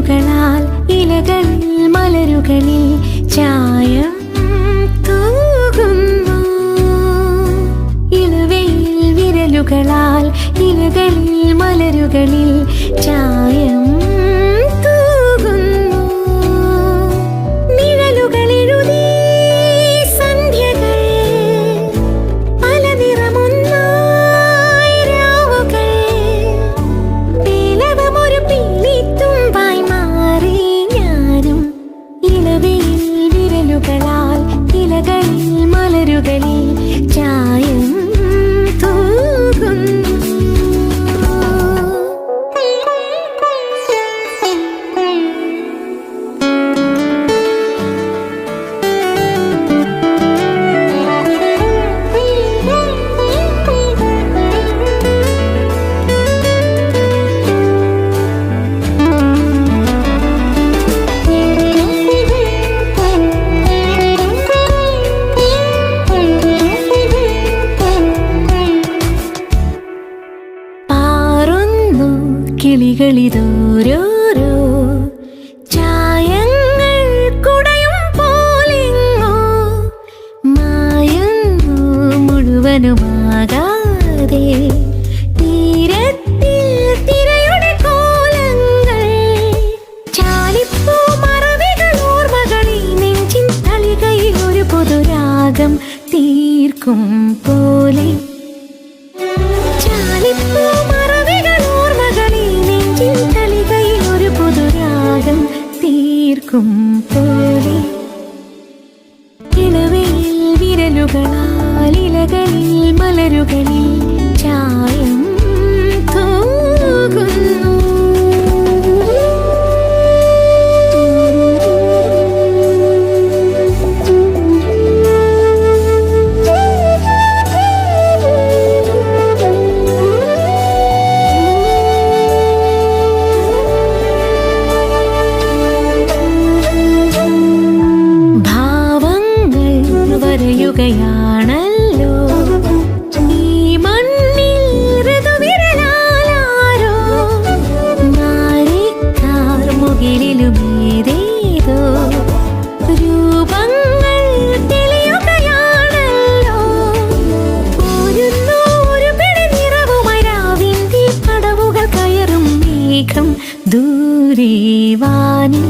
വിരലുകളാൽ ഇലകളിൽ മലരുകളിൽ ചായം തൂകുന്നു. ഇളവയിൽ വിരലുകളാൽ ഇലകളിൽ മലരുകളിൽ ചായം കിളികളിതോരോരോ ചായങ്ങൾ കുടയും പോലെങ്ങോ മായുന്നു മുഴുവനുമാകാതെ തീരത്തിൽ തിരയുടെ കോലങ്ങൾ ചാലിപ്പൂ മറവികൾ ഓർമ്മകളിൽ നെഞ്ചിൻ തളികയിൽ ഒരു പൊതുരാഗം തീർക്കും പോലെ ചാലിപ്പൂ പോലെ ഇളവയിൽ വിരലുകളാൽ ഇലകളിൽ മലരുകളിൽ ചായം തൂകുന്നു. യാണല്ലോ ഈ മണ്ണിൽ ഋതുവിരലാരോ മാറിക്കാർ മുകിലിലുമേതേതോ രൂപങ്ങൾ തെളിയുകയാണല്ലോ. പോരുന്നു ഒരു പിടി നിറവുമായി രാവിന്റെ പടവുകൾ കയറും മേഘം ദൂരെ വാനിൽ.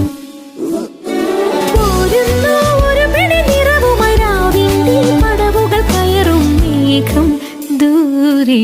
ദൂരെ